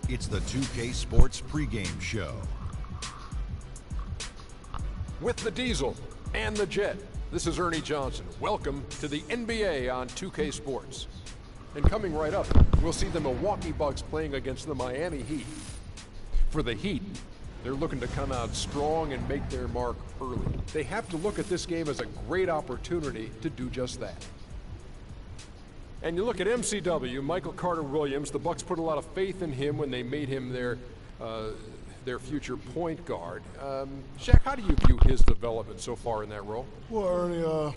It's the 2K Sports pregame show. With the Diesel and the Jet, this is Ernie Johnson. Welcome to the NBA on 2K Sports. And coming right up, we'll see the Milwaukee Bucks playing against the Miami Heat. For the Heat, they're looking to come out strong and make their mark early. They have to look at this game as a great opportunity to do just that. And you look at MCW, Michael Carter-Williams, the Bucks put a lot of faith in him when they made him their future point guard. Shaq, how do you view his development so far in that role? Well, Ernie,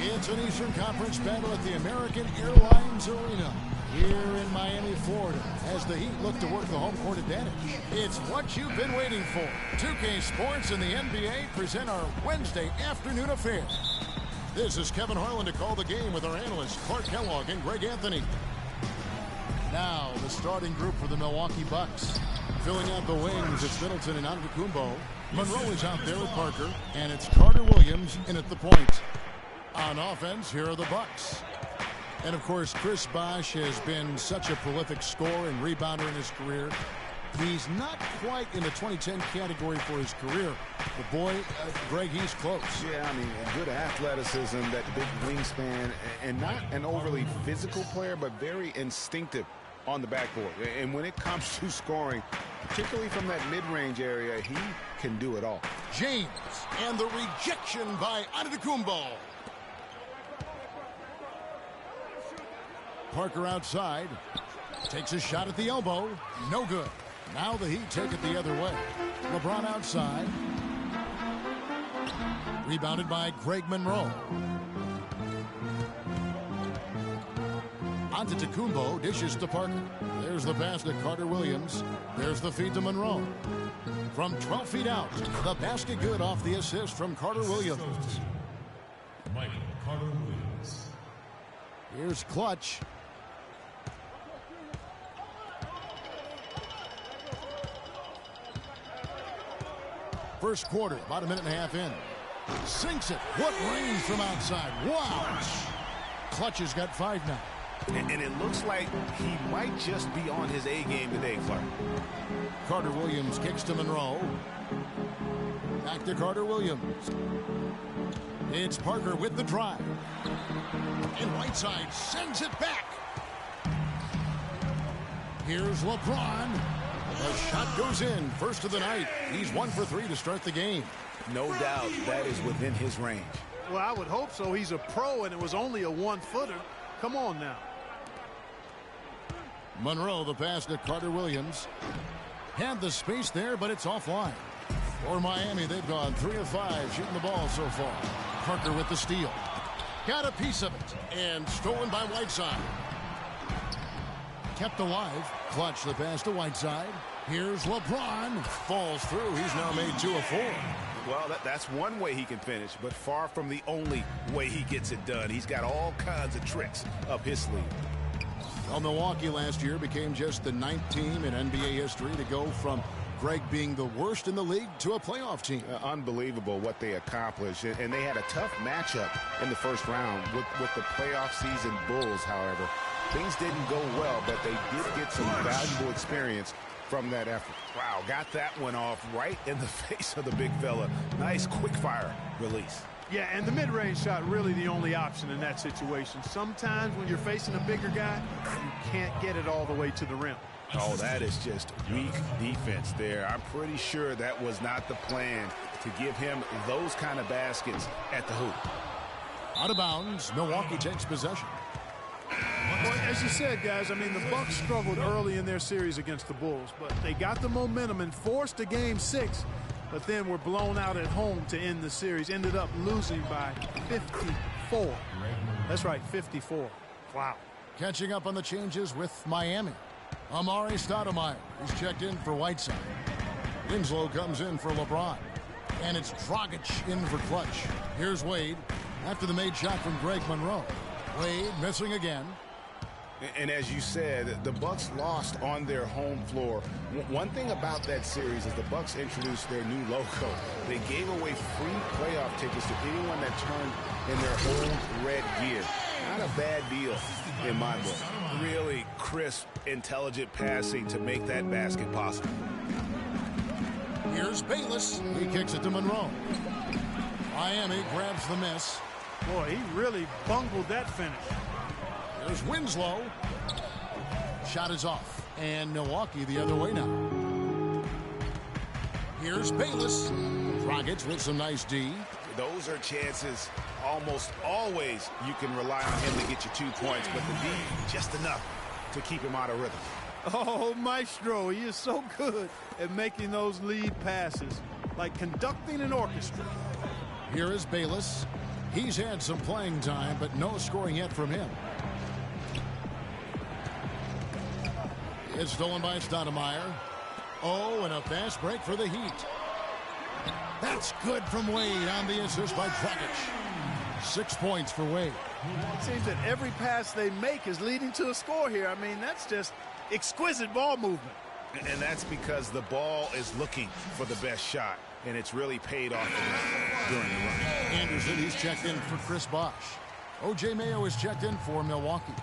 it's an Eastern Conference battle at the American Airlines Arena here in Miami, Florida, as the Heat look to work the home court advantage. It's what you've been waiting for. 2K Sports and the NBA present our Wednesday afternoon affair. This is Kevin Harlan to call the game with our analysts Clark Kellogg and Greg Anthony. Now, the starting group for the Milwaukee Bucks. Filling out the wings, it's Middleton and Antetokounmpo. Monroe is out there with Parker, and it's Carter-Williams in at the point. On offense, here are the Bucks. And, of course, Chris Bosh has been such a prolific scorer and rebounder in his career. He's not quite in the 2010 category for his career. But, boy, Greg, he's close. Yeah, I mean, good athleticism, that big wingspan, and not an overly physical player, but very instinctive on the backboard. And when it comes to scoring, particularly from that mid-range area, he can do it all. James, and the rejection by Antetokounmpo. Parker outside, takes a shot at the elbow, no good. Now the Heat take it the other way. LeBron outside, rebounded by Greg Monroe. Antetokounmpo dishes to Parker. There's the pass to Carter-Williams. There's the feed to Monroe. From 12 feet out, the basket good off the assist from Carter-Williams. Michael Carter-Williams. Here's Clutch. First quarter, about a minute and a half in. Sinks it. What range from outside. Wow. Clutch has got 5 now. And it looks like he might just be on his A game today, Clark. Carter-Williams kicks to Monroe. Back to Carter-Williams. It's Parker with the drive. And Whiteside sends it back. Here's LeBron. The shot goes in. First of the night. He's 1 for 3 to start the game. No doubt that is within his range. Well, I would hope so. He's a pro, and it was only a 1-footer. Come on now. Monroe, the pass to Carter-Williams. Had the space there, but it's offline. For Miami, they've gone 3 of 5 shooting the ball so far. Parker with the steal. Got a piece of it. And stolen by Whiteside. Kept alive. Clutch the pass to Whiteside. Here's LeBron. Falls through. He's now made 2 of 4. Well, that's one way he can finish, but far from the only way he gets it done. He's got all kinds of tricks up his sleeve. Well, Milwaukee last year became just the 9th team in NBA history to go from Greg being the worst in the league to a playoff team. Unbelievable what they accomplished. And they had a tough matchup in the first round with the playoff season Bulls, however. Things didn't go well, but they did get some valuable experience from that effort. Wow, got that one off right in the face of the big fella. Nice quick fire release. Yeah, and the mid-range shot really the only option in that situation. Sometimes when you're facing a bigger guy, you can't get it all the way to the rim. Oh, that is just weak defense there. I'm pretty sure that was not the plan to give him those kind of baskets at the hoop. Out of bounds. Milwaukee takes possession. Well, as you said, guys, I mean, the Bucks struggled early in their series against the Bulls, but they got the momentum and forced a game 6, but then were blown out at home to end the series. Ended up losing by 54. That's right, 54. Wow. Catching up on the changes with Miami. Amari Stoudemire is checked in for Whiteside. Winslow comes in for LeBron. And it's Dragic in for clutch. Here's Wade after the made shot from Greg Monroe. Wade missing again. And as you said, the Bucks lost on their home floor. One thing about that series is the Bucks introduced their new logo. They gave away free playoff tickets to anyone that turned in their old red gear. Not a bad deal in my book. Really crisp, intelligent passing to make that basket possible. Here's Bayless. He kicks it to Monroe. Miami grabs the miss. Boy, he really bungled that finish. There's Winslow. Shot is off. And Milwaukee the other way now. Here's Bayless. Dragic with some nice D. Those are chances almost always you can rely on him to get you 2 points, but the D, just enough to keep him out of rhythm. Oh, Maestro, he is so good at making those lead passes, like conducting an orchestra. Here is Bayless. He's had some playing time, but no scoring yet from him. It's stolen by Stoudemire. Oh, and a fast break for the Heat. That's good from Wade on the assist by Dragic. 6 points for Wade. It seems that every pass they make is leading to a score here. I mean, that's just exquisite ball movement. And that's because the ball is looking for the best shot, and it's really paid off for them during the run. Anderson, he's checked in for Chris Bosh. O.J. Mayo is checked in for Milwaukee.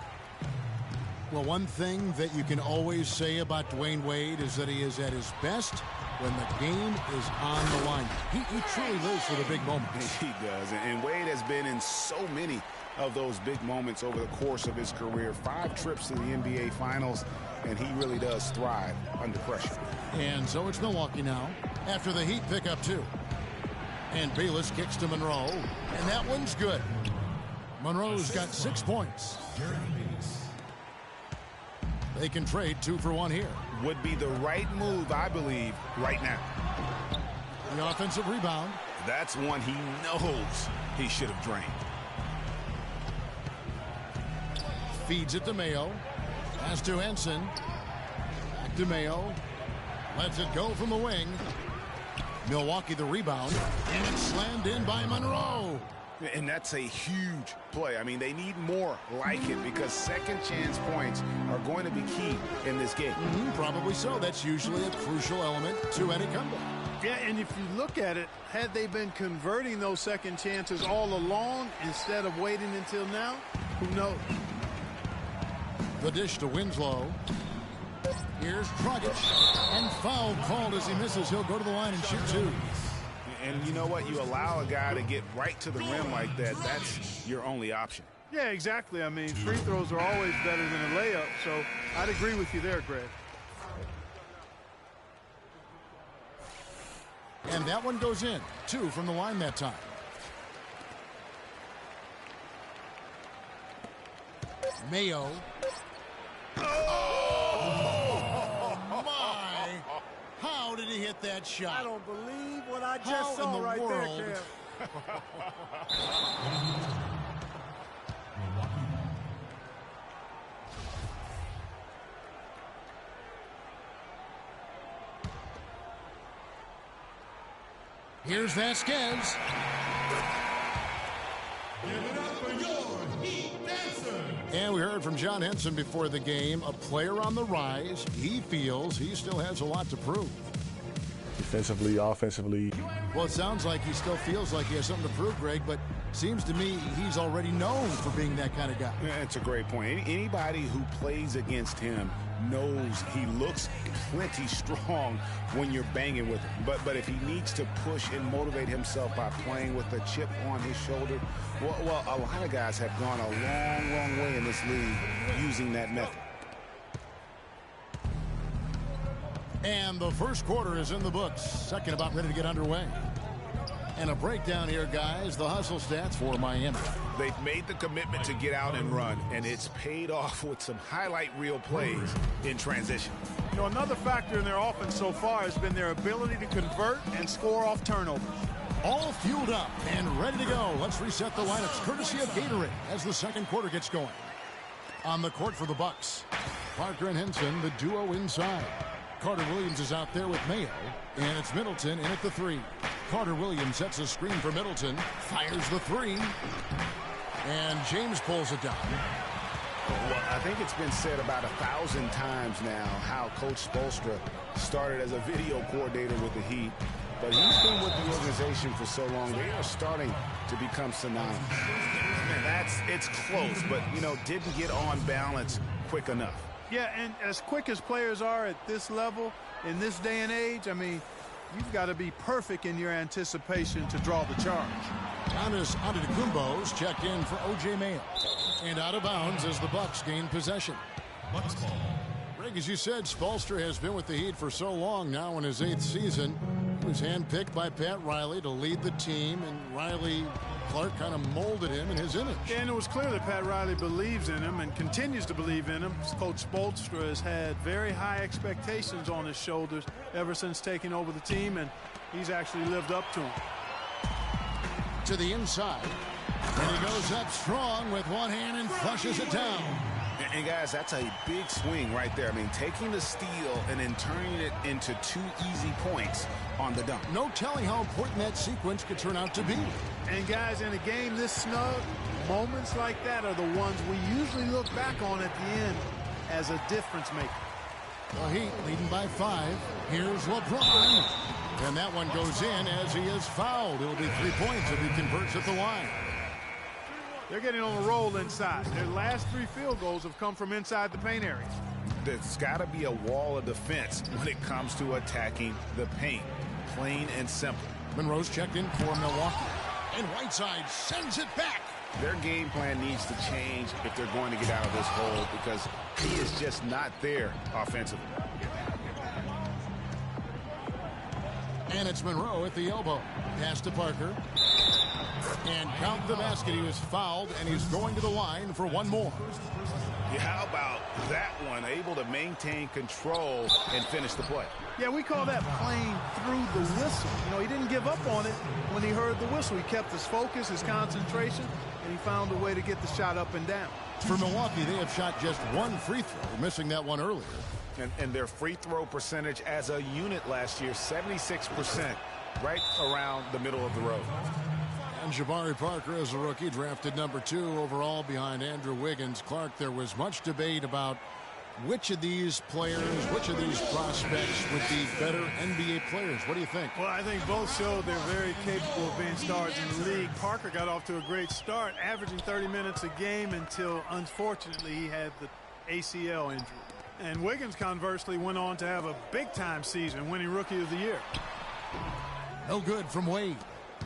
Well, one thing that you can always say about Dwayne Wade is that he is at his best when the game is on the line. He truly lives for the big moments. He does, and Wade has been in so many of those big moments over the course of his career. 5 trips to the NBA Finals, and he really does thrive under pressure. And so it's Milwaukee now after the Heat pick up 2. And Bayless kicks to Monroe, and that one's good. Monroe's got 6 points. They can trade 2 for 1 here. Would be the right move, I believe, right now. The offensive rebound. That's one he knows he should have drained. Feeds it to Mayo. Pass to Henson. Back to Mayo. Lets it go from the wing. Milwaukee the rebound. And it's slammed in by Monroe. And that's a huge play. I mean, they need more like it because second chance points are going to be key in this game. Probably so. That's usually a crucial element to any comeback. Yeah, and if you look at it, had they been converting those second chances all along instead of waiting until now, who knows? The dish to Winslow. Here's Dragic. And foul called as he misses. He'll go to the line and shoot 2. And you know what? You allow a guy to get right to the rim like that, that's your only option. Yeah, exactly. I mean, free throws are always better than a layup, so I'd agree with you there, Greg. And that one goes in. 2 from the line that time. Mayo. Oh, my. How did he hit that shot? I don't believe what I just saw right there, Cam. Here's Vasquez. And we heard from John Henson before the game, a player on the rise. He feels he still has a lot to prove. Defensively, offensively. Well, it sounds like he still feels like he has something to prove, Greg, but seems to me he's already known for being that kind of guy. That's a great point. Anybody who plays against him knows he looks plenty strong when you're banging with him. But if he needs to push and motivate himself by playing with a chip on his shoulder, well, a lot of guys have gone a long, long way in this league using that method. And the first quarter is in the books. Second about ready to get underway. And a breakdown here, guys. The hustle stats for Miami. They've made the commitment to get out and run, and it's paid off with some highlight reel plays in transition. You know, another factor in their offense so far has been their ability to convert and score off turnovers. All fueled up and ready to go. Let's reset the lineups courtesy of Gatorade as the second quarter gets going. On the court for the Bucks, Parker and Henson, the duo inside. Carter Williams is out there with Mayo, and it's Middleton in at the 3. Carter Williams sets a screen for Middleton, fires the 3, and James pulls it down. Well, I think it's been said about 1,000 times now how Coach Spoelstra started as a video coordinator with the Heat, but he's been with the organization for so long, they are starting to become synonymous. Man, it's close, but, you know, didn't get on balance quick enough. Yeah, and as quick as players are at this level, in this day and age, I mean, you've got to be perfect in your anticipation to draw the charge. Giannis Antetokounmpo's checked in for O.J. Mayo. And out of bounds as the Bucks gain possession. Bucks ball. Greg, as you said, Spoelstra has been with the Heat for so long now in his 8th season. He was handpicked by Pat Riley to lead the team, and Clark kind of molded him in his image. And it was clear that Pat Riley believes in him and continues to believe in him. Coach Spoelstra has had very high expectations on his shoulders ever since taking over the team, and he's actually lived up to them. To the inside, and he goes up strong with one hand and flushes it down. And guys, that's a big swing right there. I mean, taking the steal and then turning it into 2 easy points on the dunk. No telling how important that sequence could turn out to be. And guys, in a game this snug, moments like that are the ones we usually look back on at the end as a difference maker. The Heat leading by 5. Here's LeBron. And that one goes in as he is fouled. It'll be 3 points if he converts at the line. They're getting on a roll inside. Their last 3 field goals have come from inside the paint area. There's got to be a wall of defense when it comes to attacking the paint. Plain and simple. Monroe's checked in for Milwaukee. And Whiteside sends it back. Their game plan needs to change if they're going to get out of this hole because he is just not there offensively. And it's Monroe at the elbow. Pass to Parker. And count the basket. He was fouled, and he's going to the line for one more. Yeah, how about that one? Able to maintain control and finish the play. Yeah, we call that playing through the whistle. You know, he didn't give up on it when he heard the whistle. He kept his focus, his concentration, and he found a way to get the shot up and down. For Milwaukee, they have shot just 1 free throw, missing that one earlier. And their free throw percentage as a unit last year, 76%, right around the middle of the road. And Jabari Parker is a rookie, drafted number 2 overall behind Andrew Wiggins. Clark, there was much debate about which of these players, which of these prospects would be better NBA players. What do you think? Well, I think both showed they're very capable of being stars in the league. Parker got off to a great start, averaging 30 minutes a game until, unfortunately, he had the ACL injury. And Wiggins, conversely, went on to have a big-time season, winning Rookie of the Year. No good from Wade.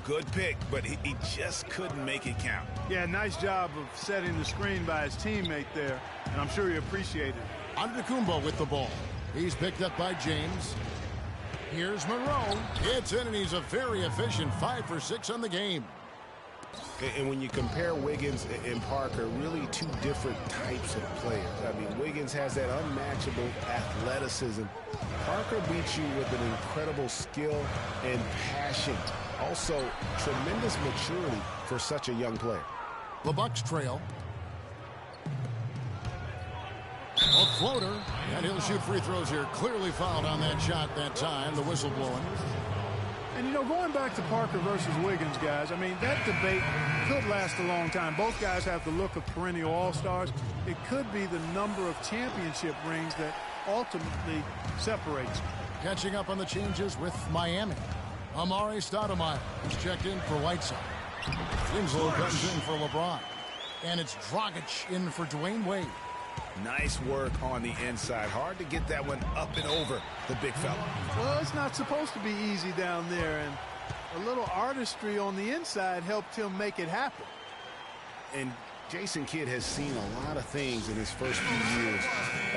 Good pick, but he just couldn't make it count. Yeah, nice job of setting the screen by his teammate there, and I'm sure he appreciated it. Antetokounmpo with the ball. He's picked up by James. Here's Monroe. It's in, and he's a very efficient 5 for 6 on the game. And when you compare Wiggins and Parker, really 2 different types of players. I mean, Wiggins has that unmatchable athleticism. Parker beats you with an incredible skill and passion. Also, tremendous maturity for such a young player. The Bucks trail. A floater, and he'll shoot free throws here. Clearly fouled on that shot that time. The whistle blowing. And, you know, going back to Parker versus Wiggins, guys, I mean, that debate could last a long time. Both guys have the look of perennial all-stars. It could be the number of championship rings that ultimately separates them. Catching up on the changes with Miami. Amari Stoudemire is checked in for Whiteside. Winslow comes in for LeBron. And it's Dragic in for Dwayne Wade. Nice work on the inside. Hard to get that one up and over the big fella. Well, it's not supposed to be easy down there, and a little artistry on the inside helped him make it happen. And Jason Kidd has seen a lot of things in his first few years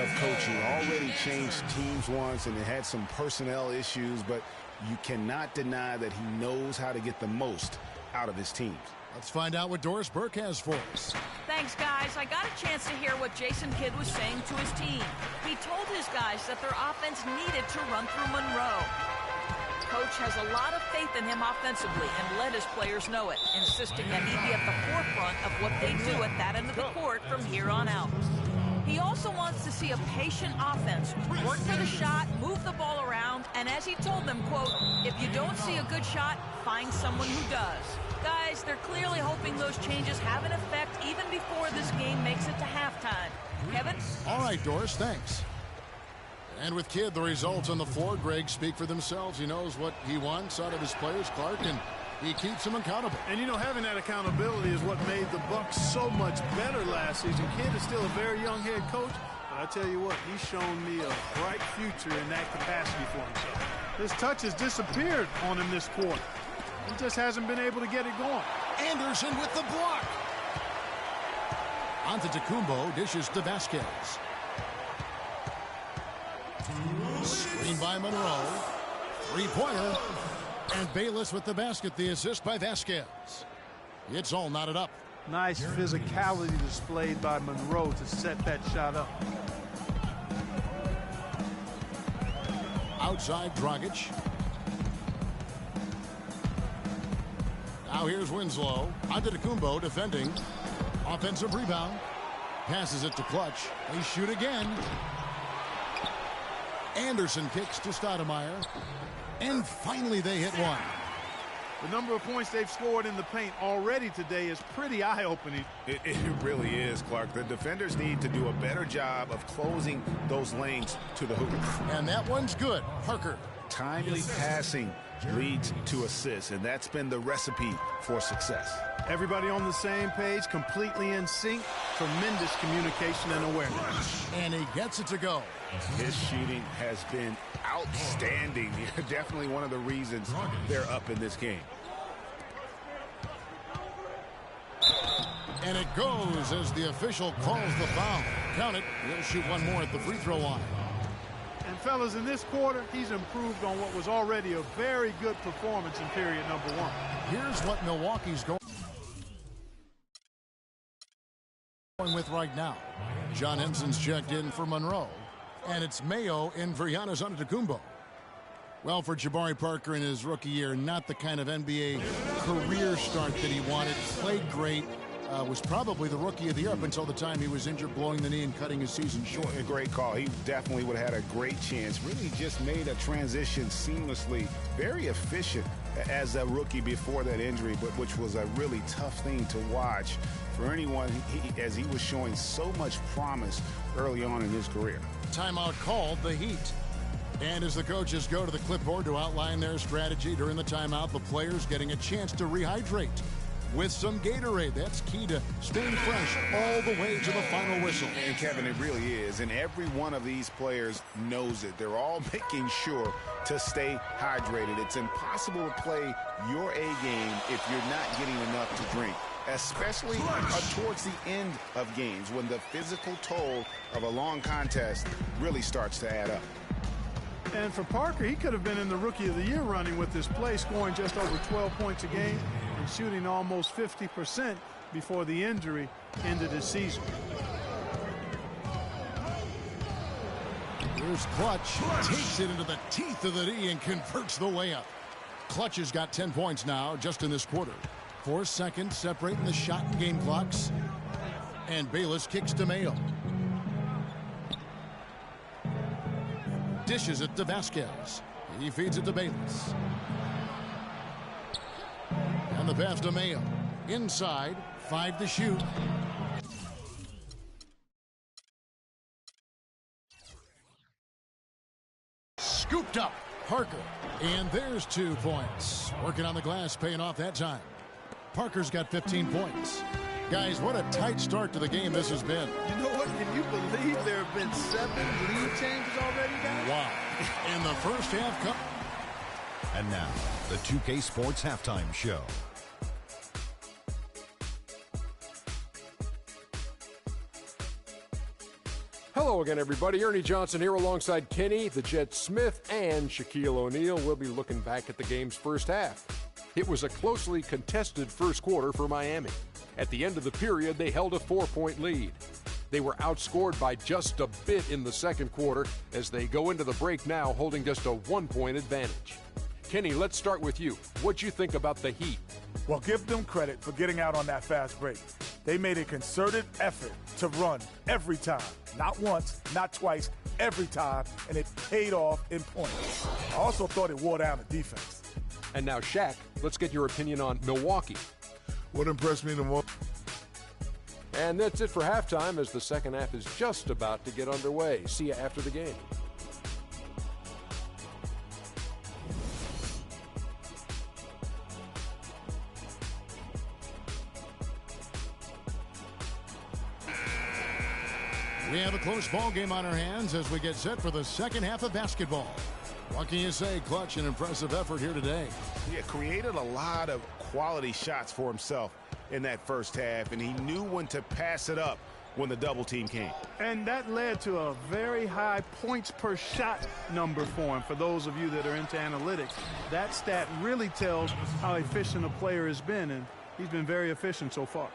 of coaching. Already changed teams once, and it had some personnel issues, but you cannot deny that he knows how to get the most out of his teams. Let's find out what Doris Burke has for us. Thanks, guys. I got a chance to hear what Jason Kidd was saying to his team. He told his guys that their offense needed to run through Monroe. Coach has a lot of faith in him offensively and let his players know it, insisting that he be at the forefront of what they do at that end of the court from here on out. He also wants to see a patient offense, work for the shot, move the ball around, and as he told them, quote, if you don't see a good shot, find someone who does. Guys, they're clearly hoping those changes have an effect even before this game makes it to halftime. Kevin? All right, Doris, thanks. And with Kidd, the results on the floor, Greg, speak for themselves. He knows what he wants out of his players, Clark, and he keeps them accountable. And, you know, having that accountability is what made the Bucks so much better last season. Kidd is still a very young head coach, but I tell you what, he's shown me a bright future in that capacity for himself. His touch has disappeared on him this quarter. He just hasn't been able to get it going. Anderson with the block. Antetokounmpo dishes to Vasquez. Screen by Monroe. Three-pointer. And Bayless with the basket. The assist by Vasquez. It's all knotted up. Nice physicality displayed by Monroe to set that shot up. Outside Dragic. Now here's Winslow. Antetokounmpo defending. Offensive rebound. Passes it to Clutch. They shoot again. Anderson kicks to Stoudemire. And finally they hit one. The number of points they've scored in the paint already today is pretty eye-opening. It really is, Clark. The defenders need to do a better job of closing those lanes to the hoop. And that one's good. Parker. Timely passing leads to assists, and that's been the recipe for success. Everybody on the same page, completely in sync. Tremendous communication and awareness. And he gets it to go. His shooting has been outstanding. Definitely one of the reasons they're up in this game. And it goes as the official calls the foul. Count it. He'll shoot one more at the free throw line. And fellas, in this quarter, he's improved on what was already a very good performance in period number one. Here's what Milwaukee's going with right now. John Henson's checked in for Monroe. And it's Mayo in for Giannis Antetokounmpo. Well, for Jabari Parker in his rookie year, not the kind of NBA career start that he wanted. Played great. Was probably the rookie of the year up until the time he was injured, blowing the knee and cutting his season short. A great call. He definitely would have had a great chance. Really just made a transition seamlessly. Very efficient as a rookie before that injury, but which was a really tough thing to watch for anyone as he was showing so much promise early on in his career. Timeout called, the Heat. And as the coaches go to the clipboard to outline their strategy during the timeout, the players getting a chance to rehydrate with some Gatorade. That's key to staying fresh all the way to the final whistle. And Kevin, it really is. And every one of these players knows it. They're all making sure to stay hydrated. It's impossible to play your A game if you're not getting enough to drink, especially towards the end of games when the physical toll of a long contest really starts to add up. And for Parker, he could have been in the Rookie of the Year running with this play, scoring just over 12 points a game and shooting almost 50% before the injury ended his season. Here's Clutch. Takes it into the teeth of the D and converts the layup. Clutch has got 10 points now just in this quarter. 4 seconds separating the shot and game clocks. And Bayless kicks to Mayo. Dishes it to Vasquez. He feeds it to Bayless. And the pass to Mayo. Inside, 5 to shoot. Scooped up. Parker. And there's 2 points. Working on the glass, paying off that time. Parker's got 15 points. Guys, what a tight start to the game this has been. You know what? Can you believe there have been 7 lead changes already, guys? Wow. In the first half. And now, the 2K Sports Halftime Show. Hello Hello again, everybody. Ernie Johnson here alongside Kenny, the Jet Smith, and Shaquille O'Neal. We'll be looking back at the game's first half. It was a closely contested first quarter for Miami. At the end of the period, they held a 4-point lead. They were outscored by just a bit in the second quarter as they go into the break now holding just a 1-point advantage. Kenny, let's start with you. What'd you think about the Heat? Well, give them credit for getting out on that fast break. They made a concerted effort to run every time. Not once, not twice, every time, and it paid off in points. I also thought it wore down the defense. And now, Shaq, let's get your opinion on Milwaukee. What impressed me the most? And that's it for halftime as the second half is just about to get underway. See you after the game. We have a close ball game on our hands as we get set for the second half of basketball. What can you say? Clutch and impressive effort here today. Yeah, created a lot of quality shots for himself in that first half, and he knew when to pass it up when the double team came. And that led to a very high points per shot number for him. For those of you that are into analytics, that stat really tells how efficient a player has been, and he's been very efficient so far.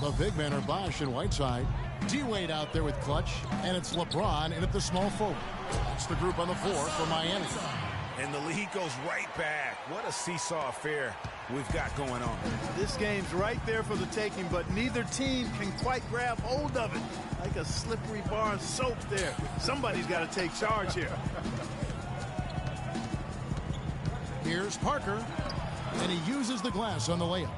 The big men are Bosh and Whiteside. D-Wade out there with Clutch, and it's LeBron in at the small forward. That's the group on the floor for Miami. And the lead goes right back. What a seesaw affair we've got going on. This game's right there for the taking, but neither team can quite grab hold of it. Like a slippery bar of soap there. Somebody's got to take charge here. Here's Parker, and he uses the glass on the layup.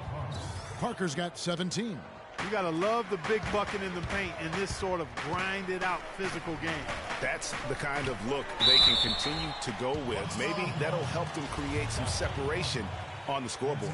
Parker's got 17. You got to love the big bucket in the paint in this sort of grinded-out physical game. That's the kind of look they can continue to go with. Maybe that'll help them create some separation on the scoreboard.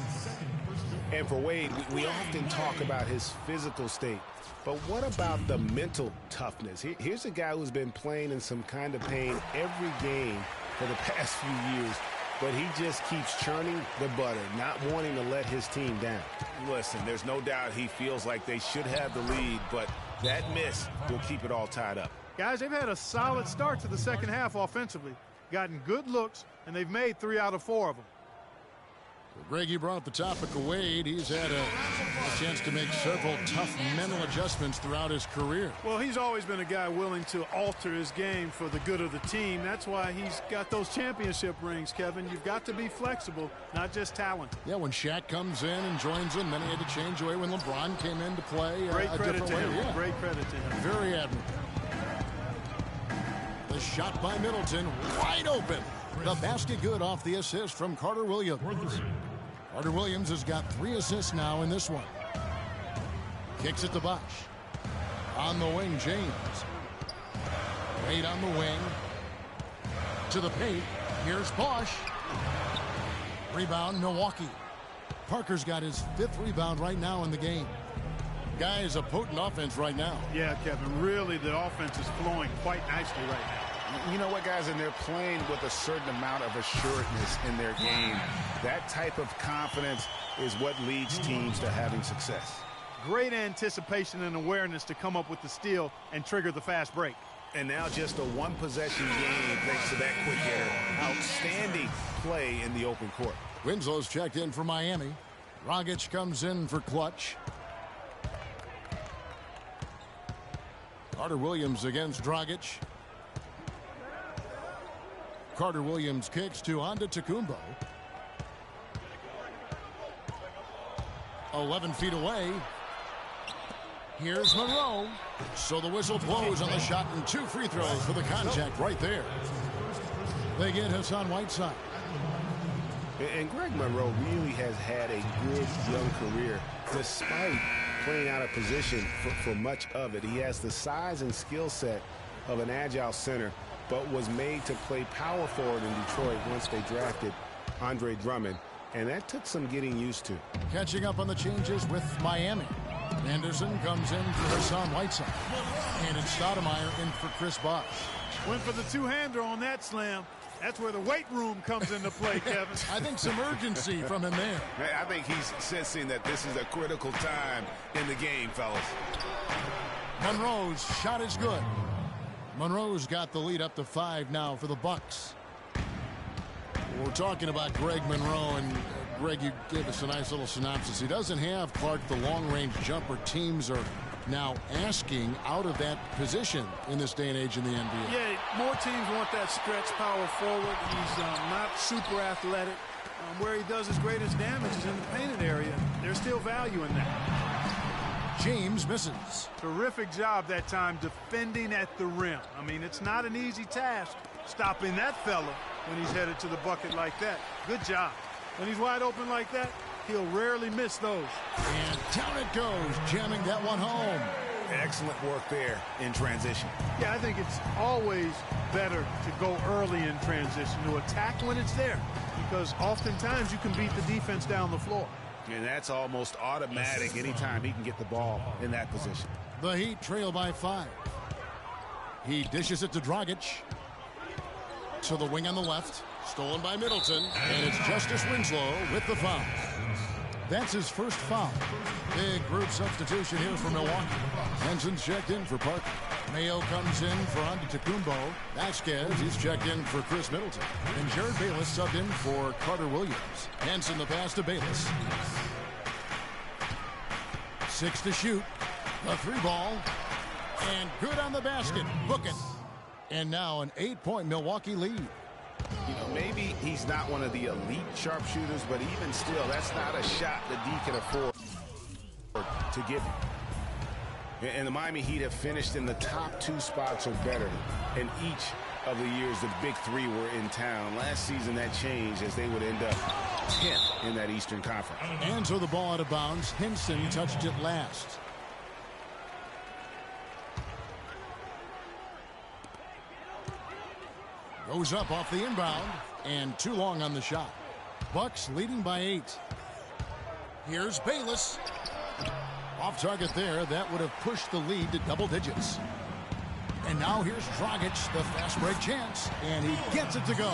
And for Wade, we often talk about his physical state. But what about the mental toughness? Here's a guy who's been playing in some kind of pain every game for the past few years. But he just keeps churning the butter, not wanting to let his team down. Listen, there's no doubt he feels like they should have the lead, but that miss will keep it all tied up. Guys, they've had a solid start to the second half offensively. Gotten good looks, and they've made 3 out of 4 of them. Well, Greg, you brought up the topic of Wade. He's had a chance to make several tough mental adjustments throughout his career. Well, he's always been a guy willing to alter his game for the good of the team. That's why he's got those championship rings, Kevin. You've got to be flexible, not just talented. Yeah, when Shaq comes in and joins him, then he had to change away when LeBron came in to play Great a credit different to way. him. Yeah. Great credit to him. Very admirable. The shot by Middleton, wide open. The basket good off the assist from Carter Williams. Carter Williams has got 3 assists now in this one. Kicks it to Bosh. On the wing, James. Wade on the wing. To the paint. Here's Bosh. Rebound, Milwaukee. Parker's got his 5th rebound right now in the game. Guys, a potent offense right now. Yeah, Kevin, really the offense is flowing quite nicely right now. You know what, guys, and they're playing with a certain amount of assuredness in their game. That type of confidence is what leads teams to having success. Great anticipation and awareness to come up with the steal and trigger the fast break. And now just a one-possession game thanks to that quick error. Outstanding play in the open court. Winslow's checked in for Miami. Dragic comes in for Clutch. Carter Williams against Dragic. Carter Williams kicks to Antetokounmpo. 11 feet away. Here's Monroe. So the whistle blows on the shot and 2 free throws for the contact right there. They get Hassan Whiteside. And Greg Monroe really has had a good young career despite playing out of position for much of it. He has the size and skill set of an agile center, but was made to play power forward in Detroit once they drafted Andre Drummond, and that took some getting used to. Catching up on the changes with Miami. Anderson comes in for Hassan Whiteside. And it's Stoudemire in for Chris Bosh. Went for the two-hander on that slam. That's where the weight room comes into play, Kevin. I think some urgency from him there. I think he's sensing that this is a critical time in the game, fellas. Monroe's shot is good. Monroe's got the lead up to 5 now for the Bucks. We're talking about Greg Monroe, and Greg, you gave us a nice little synopsis. He doesn't have, Clark, the long-range jumper teams are now asking out of that position in this day and age in the NBA. Yeah, more teams want that stretch power forward. He's not super athletic. Where he does his greatest damage is in the painted area. There's still value in that. James misses. Terrific job that time defending at the rim. I mean, it's not an easy task stopping that fella when he's headed to the bucket like that. Good job. When he's wide open like that, he'll rarely miss those. And down it goes, jamming that one home. Excellent work there in transition. Yeah, I think it's always better to go early in transition, to attack when it's there, because oftentimes you can beat the defense down the floor. And that's almost automatic anytime he can get the ball in that position. The Heat trail by 5. He dishes it to Dragic. To the wing on the left. Stolen by Middleton. And it's Justice Winslow with the foul. That's his first foul. Big group substitution here for Milwaukee. Henson's checked in for Parker. Mayo comes in for Antetokounmpo. Vasquez, he's checked in for Chris Middleton. And Jared Bayless subbed in for Carter Williams. Henson the pass to Bayless. 6 to shoot. The 3-ball. And good on the basket. Book it. And now an 8-point Milwaukee lead. You know, maybe he's not one of the elite sharpshooters, but even still, that's not a shot that D can afford to give him. And the Miami Heat have finished in the top 2 spots or better in each of the years the big 3 were in town. Last season that changed as they would end up 10th in that Eastern Conference. And so the ball out of bounds. Henson touched it last. Goes up off the inbound, and too long on the shot. Bucks leading by 8. Here's Bayless. Off target there. That would have pushed the lead to double digits. And now here's Dragic, the fast break chance, and he gets it to go.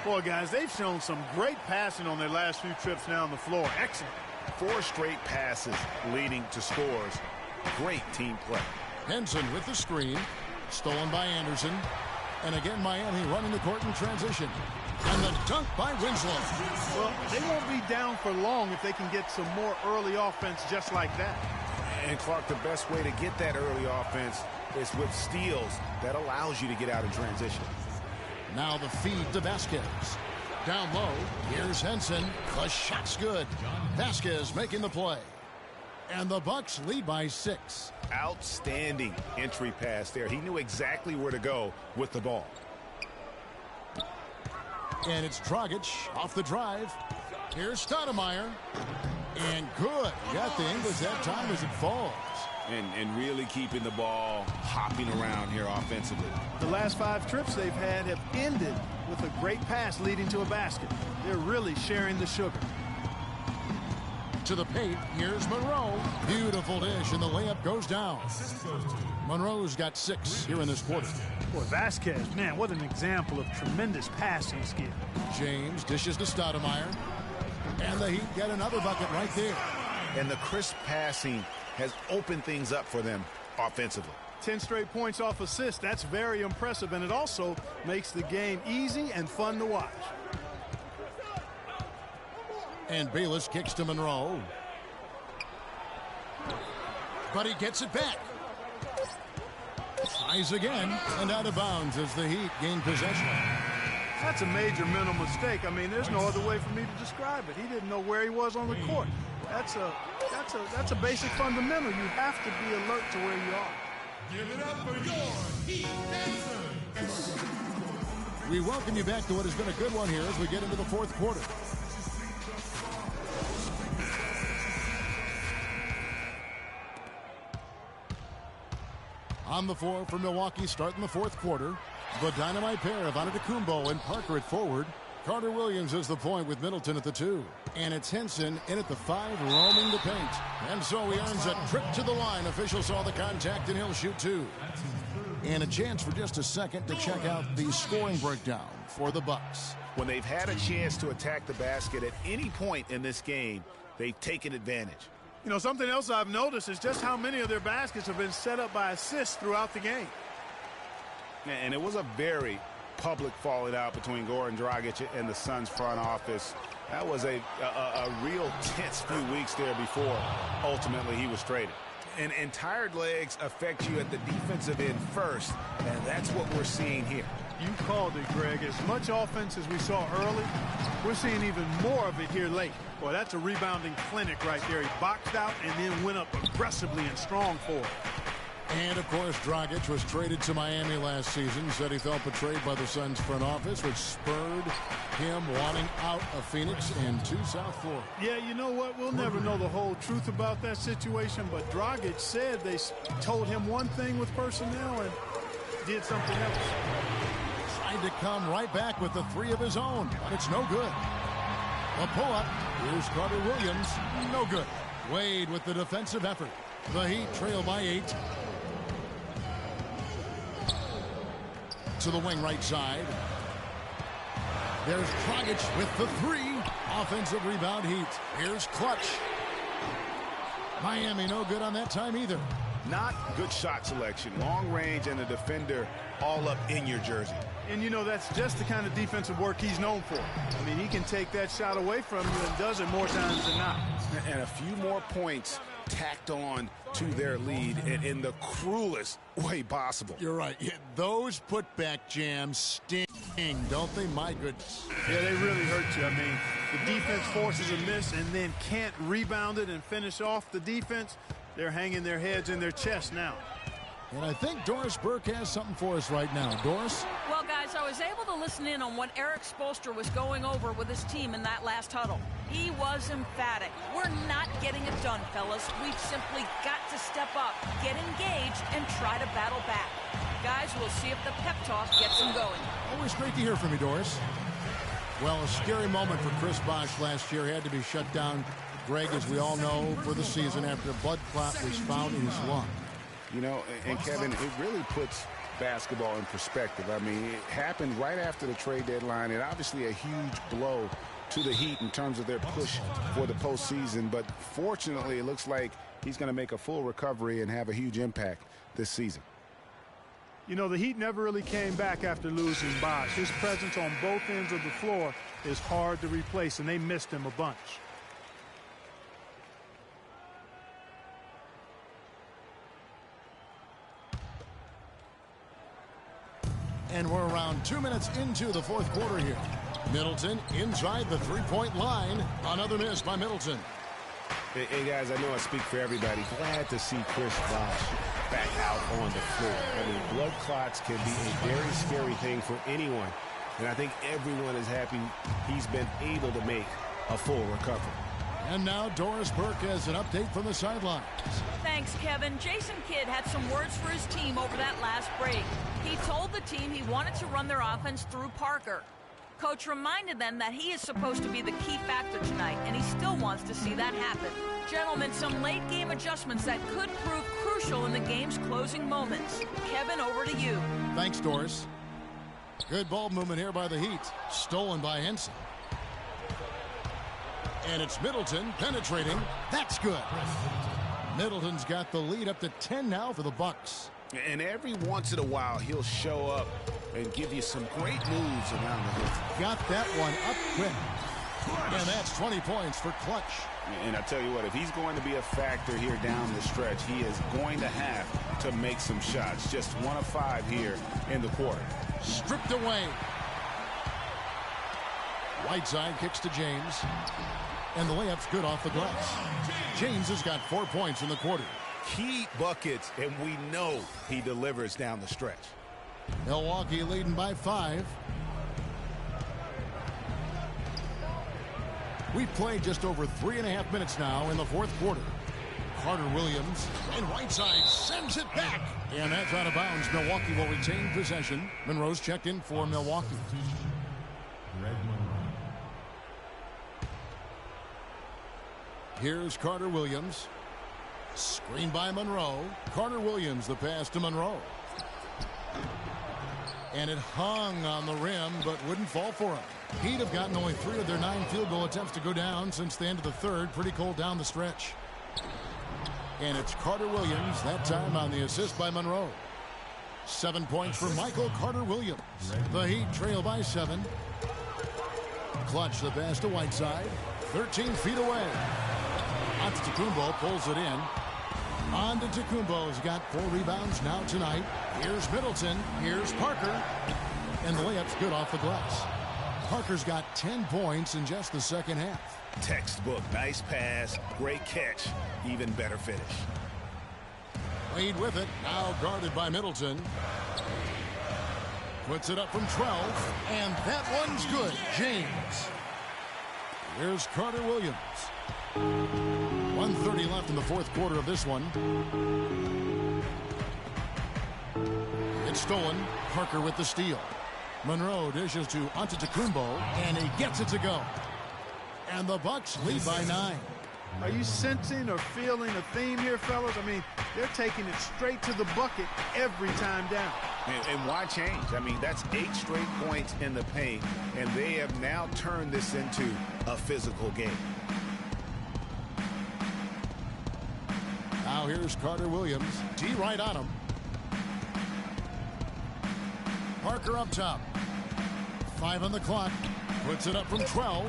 Boy, guys, they've shown some great passing on their last few trips down the floor. Excellent. 4 straight passes leading to scores. Great team play. Henson with the screen. Stolen by Anderson. And again, Miami running the court in transition. And the dunk by Winslow. Well, they won't be down for long if they can get some more early offense just like that. And Clark, the best way to get that early offense is with steals that allows you to get out in transition. Now the feed to Vasquez. Down low, here's Henson. The shot's good. Vasquez making the play. And the Bucks lead by 6. Outstanding entry pass there. He knew exactly where to go with the ball. And it's Dragic off the drive. Here's Stoudemire. And good. Got the English that time as it falls. And really keeping the ball hopping around here offensively. The last 5 trips they've had have ended with a great pass leading to a basket. They're really sharing the sugar. To the paint, here's Monroe. Beautiful dish, and the layup goes down. Monroe's got 6 here in this quarter. Boy, Vasquez, man, what an example of tremendous passing skill. James dishes to Stoudemire. And the Heat get another bucket right there. And the crisp passing has opened things up for them offensively. 10 straight points off assists. That's very impressive, and it also makes the game easy and fun to watch. And Bayless kicks to Monroe. But he gets it back. Tries again, and out of bounds as the Heat gain possession. That's a major mental mistake. I mean, there's no other way for me to describe it. He didn't know where he was on the court. That's a basic fundamental. You have to be alert to where you are. Give it up for your Heat Dancers. We welcome you back to what has been a good one here as we get into the 4th quarter. On the floor for Milwaukee starting the 4th quarter. The dynamite pair of Antetokounmpo and Parker at forward. Carter Williams is the point with Middleton at the 2. And it's Henson in at the 5 roaming the paint. And so he earns a trip to the line. Official saw the contact and he'll shoot 2. And a chance for just a second to check out the scoring breakdown for the Bucks. When they've had a chance to attack the basket at any point in this game, they've taken advantage. You know, something else I've noticed is just how many of their baskets have been set up by assists throughout the game. And it was a very public falling out between Goran Dragic and the Suns front office. That was a real tense few weeks there before ultimately he was traded. And tired legs affect you at the defensive end first, and that's what we're seeing here. You called it, Greg. As much offense as we saw early, we're seeing even more of it here late. Boy, that's a rebounding clinic right there. He boxed out and then went up aggressively and strong for it. And, of course, Dragic was traded to Miami last season. Said he felt betrayed by the Suns front office, which spurred him wanting out of Phoenix and to South Florida. Yeah, you know what? We'll never know the whole truth about that situation, but Dragic said they told him one thing with personnel and did something else. Tried to come right back with the three of his own, but it's no good. A pull-up. Here's Carter Williams. No good. Wade with the defensive effort. The Heat trail by 8. To the wing right side. There's Dragic with the 3. Offensive rebound Heat. Here's Clutch. Miami no good on that time either. Not good shot selection. Long range and a defender all up in your jersey. And, you know, that's just the kind of defensive work he's known for. I mean, he can take that shot away from you and does it more times than not. And a few more points tacked on to their lead in the cruelest way possible. You're right. Yeah, those putback jams sting, don't they? My goodness. Yeah, they really hurt you. I mean, the defense forces a miss and then can't rebound it and finish off the defense. They're hanging their heads in their chest now. And I think Doris Burke has something for us right now. Doris? Well, guys, I was able to listen in on what Eric Spoelstra was going over with his team in that last huddle. He was emphatic. We're not getting it done, fellas. We've simply got to step up, get engaged, and try to battle back. Guys, we'll see if the pep talk gets them going. Always great to hear from you, Doris. Well, a scary moment for Chris Bosh last year. He had to be shut down, Greg, as we all know, for the season after a blood clot was found in his lung. You know, and Kevin, it really puts basketball in perspective. I mean, it happened right after the trade deadline, and obviously a huge blow to the Heat in terms of their push for the postseason. But fortunately, it looks like he's going to make a full recovery and have a huge impact this season. You know, the Heat never really came back after losing Bosh. His presence on both ends of the floor is hard to replace, and they missed him a bunch. And we're around 2 minutes into the fourth quarter here. Middleton inside the three-point line. Another miss by Middleton. Hey, guys, I know I speak for everybody. Glad to see Chris Bosh back out on the floor. I mean, blood clots can be a very scary thing for anyone. And I think everyone is happy he's been able to make a full recovery. And now Doris Burke has an update from the sidelines. Thanks, Kevin. Jason Kidd had some words for his team over that last break. He told the team he wanted to run their offense through Parker. Coach reminded them that he is supposed to be the key factor tonight, and he still wants to see that happen. Gentlemen, some late-game adjustments that could prove crucial in the game's closing moments. Kevin, over to you. Thanks, Doris. Good ball movement here by the Heat. Stolen by Henson. And it's Middleton penetrating. That's good. Middleton's got the lead up to 10 now for the Bucks. And every once in a while, he'll show up and give you some great moves around the hoop. Got that one up quick. And that's 20 points for Clutch. And I tell you what, if he's going to be a factor here down the stretch, he is going to have to make some shots. Just 1 of 5 here in the quarter. Stripped away. Whiteside kicks to James. And the layup's good off the glass. James has got 4 points in the quarter. Key buckets, and we know he delivers down the stretch. Milwaukee leading by 5. We've played just over 3.5 minutes now in the fourth quarter. Carter Williams and Whiteside sends it back. And that's out of bounds. Milwaukee will retain possession. Monroe's checked in for Milwaukee. Here's Carter Williams. Screen by Monroe. Carter Williams, the pass to Monroe. And it hung on the rim, but wouldn't fall for him. Heat have gotten only 3 of their 9 field goal attempts to go down since the end of the third. Pretty cold down the stretch. And it's Carter Williams, that time on the assist by Monroe. 7 points for Michael Carter-Williams. The Heat trail by 7. Clutch the pass to Whiteside. 13 feet away. Antetokounmpo pulls it in. Antetokounmpo's got 4 rebounds now tonight. Here's Middleton. Here's Parker. And the layup's good off the glass. Parker's got 10 points in just the second half. Textbook. Nice pass. Great catch. Even better finish. Wade with it. Now guarded by Middleton. Puts it up from 12. And that one's good. James. Here's Carter-Williams. 1:30 left in the fourth quarter of this one. It's stolen. Parker with the steal. Monroe dishes to Antetokounmpo, and he gets it to go. And the Bucks lead by 9. Are you sensing or feeling a theme here, fellas? I mean, they're taking it straight to the bucket every time down. And why change? I mean, that's 8 straight points in the paint, and they have now turned this into a physical game. Now here's Carter-Williams. D right on him. Parker up top. 5 on the clock. Puts it up from 12.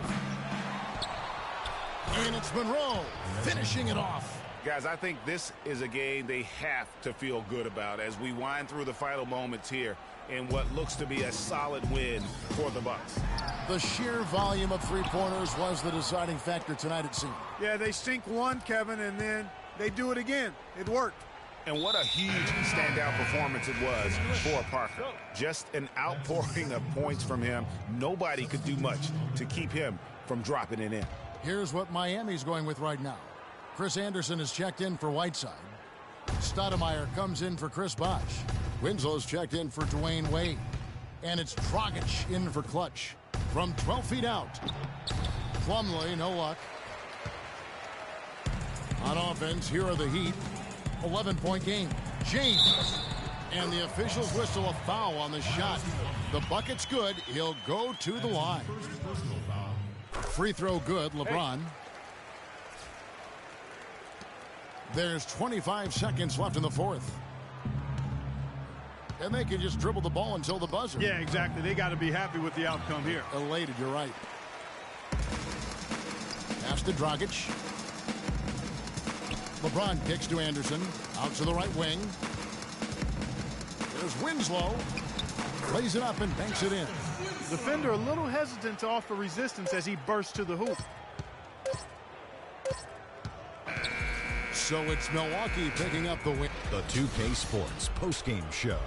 And it's Monroe finishing it off. Guys, I think this is a game they have to feel good about as we wind through the final moments here in what looks to be a solid win for the Bucks. The sheer volume of three-pointers was the deciding factor tonight, it seemed. Yeah, they sink one, Kevin, and then they do it again. It worked. And what a huge standout performance it was for Parker. Just an outpouring of points from him. Nobody could do much to keep him from dropping it in. Here's what Miami's going with right now. Chris Anderson is checked in for Whiteside. Stoudemire comes in for Chris Bosh. Winslow's checked in for Dwayne Wade. And it's Dragic in for Clutch. From 12 feet out. Plumlee, no luck. On offense, here are the Heat. 11-point game. James. And the officials whistle a foul on the shot. The bucket's good. He'll go to the line. Free throw good, LeBron. There's 25 seconds left in the fourth. And they can just dribble the ball until the buzzer. Yeah, exactly. They got to be happy with the outcome here. Elated, you're right. Pass to Dragic. LeBron kicks to Anderson. Out to the right wing. There's Winslow. Lays it up and banks it in. Defender a little hesitant to offer resistance as he bursts to the hoop. So it's Milwaukee picking up the win. The 2K Sports postgame show.